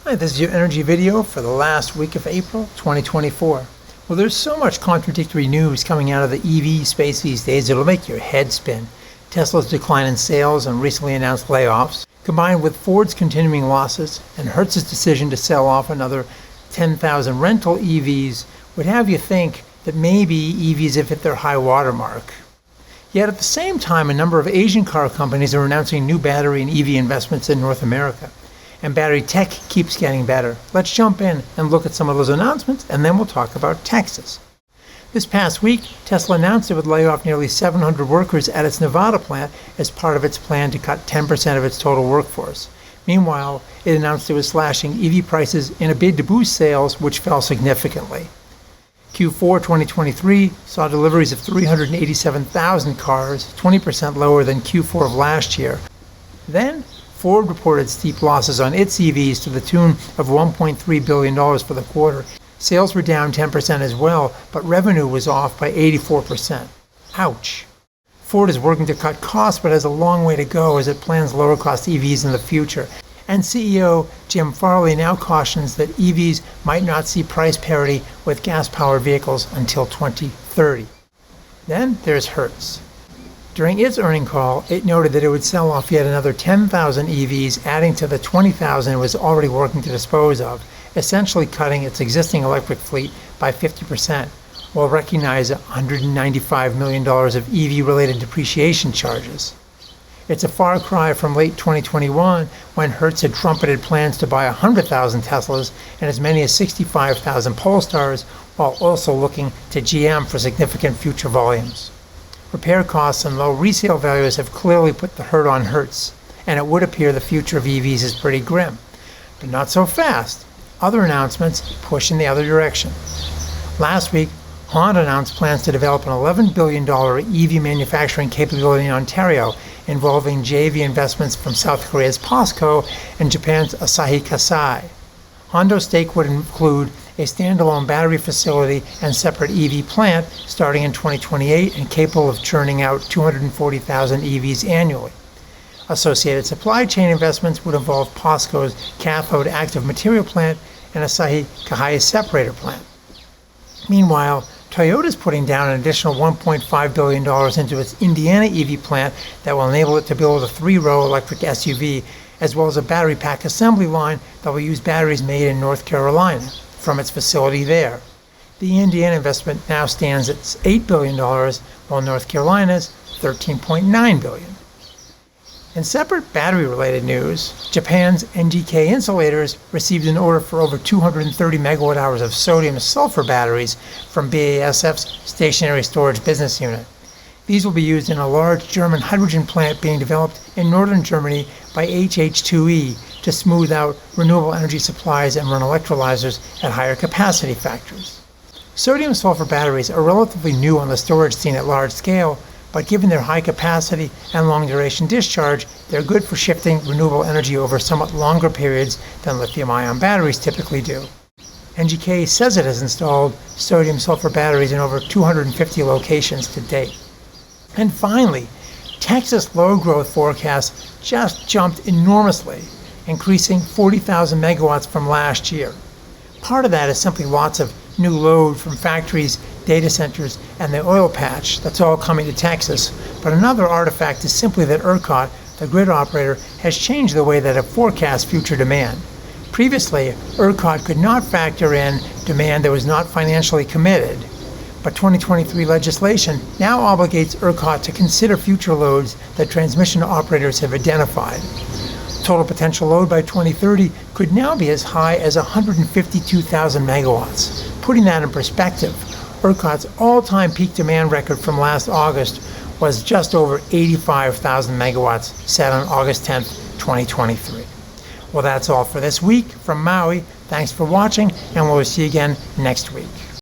Hi, this is your energy video for the last week of April 2024. Well, there's so much contradictory news coming out of the EV space these days it'll make your head spin. Tesla's decline in sales and recently announced layoffs, combined with Ford's continuing losses and Hertz's decision to sell off another 10,000 rental EVs, would have you think that maybe EVs have hit their high water mark. Yet at the same time, a number of Asian car companies are announcing new battery and EV investments in North America. And battery tech keeps getting better. Let's jump in and look at some of those announcements, and then we'll talk about Texas. This past week, Tesla announced it would lay off nearly 700 workers at its Nevada plant as part of its plan to cut 10% of its total workforce. Meanwhile, it announced it was slashing EV prices in a bid to boost sales, which fell significantly. Q4 2023 saw deliveries of 387,000 cars, 20% lower than Q4 of last year. Then, Ford reported steep losses on its EVs to the tune of $1.3 billion for the quarter. Sales were down 10% as well, but revenue was off by 84%. Ouch. Ford is working to cut costs, but has a long way to go as it plans lower-cost EVs in the future. And CEO Jim Farley now cautions that EVs might not see price parity with gas-powered vehicles until 2030. Then there's Hertz. During its earnings call, it noted that it would sell off yet another 10,000 EVs, adding to the 20,000 it was already working to dispose of, essentially cutting its existing electric fleet by 50%, while recognizing $195 million of EV-related depreciation charges. It's a far cry from late 2021, when Hertz had trumpeted plans to buy 100,000 Teslas and as many as 65,000 Polestars, while also looking to GM for significant future volumes. Repair costs and low resale values have clearly put the hurt on Hertz, and it would appear the future of EVs is pretty grim. But not so fast. Other announcements push in the other direction. Last week, Hondo announced plans to develop an $11 billion EV manufacturing capability in Ontario, involving JV investments from South Korea's Posco and Japan's Asahi Kasei. Hondo's stake would include a standalone battery facility and separate EV plant starting in 2028 and capable of churning out 240,000 EVs annually. Associated supply chain investments would involve Posco's cathode active material plant and Asahi Kasei's separator plant. Meanwhile, Toyota is putting down an additional $1.5 billion into its Indiana EV plant that will enable it to build a 3-row electric SUV, as well as a battery pack assembly line that will use batteries made in North Carolina from its facility there. The Indiana investment now stands at $8 billion, while North Carolina's $13.9 billion. In separate battery-related news, Japan's NGK Insulators received an order for over 230 megawatt-hours of sodium-sulfur batteries from BASF's stationary storage business unit. These will be used in a large German hydrogen plant being developed in northern Germany by HH2E to smooth out renewable energy supplies and run electrolyzers at higher capacity factors. Sodium-sulfur batteries are relatively new on the storage scene at large scale, but given their high capacity and long-duration discharge, they're good for shifting renewable energy over somewhat longer periods than lithium-ion batteries typically do. NGK says it has installed sodium-sulfur batteries in over 250 locations to date. And finally, Texas load growth forecasts just jumped enormously, increasing 40,000 megawatts from last year. Part of that is simply lots of new load from factories, data centers, and the oil patch that's all coming to Texas. But another artifact is simply that ERCOT, the grid operator, has changed the way that it forecasts future demand. Previously, ERCOT could not factor in demand that was not financially committed, but 2023 legislation now obligates ERCOT to consider future loads that transmission operators have identified. Total potential load by 2030 could now be as high as 152,000 megawatts. Putting that in perspective, ERCOT's all-time peak demand record from last August was just over 85,000 megawatts, set on August 10th, 2023. Well, that's all for this week from Maui. Thanks for watching, and we'll see you again next week.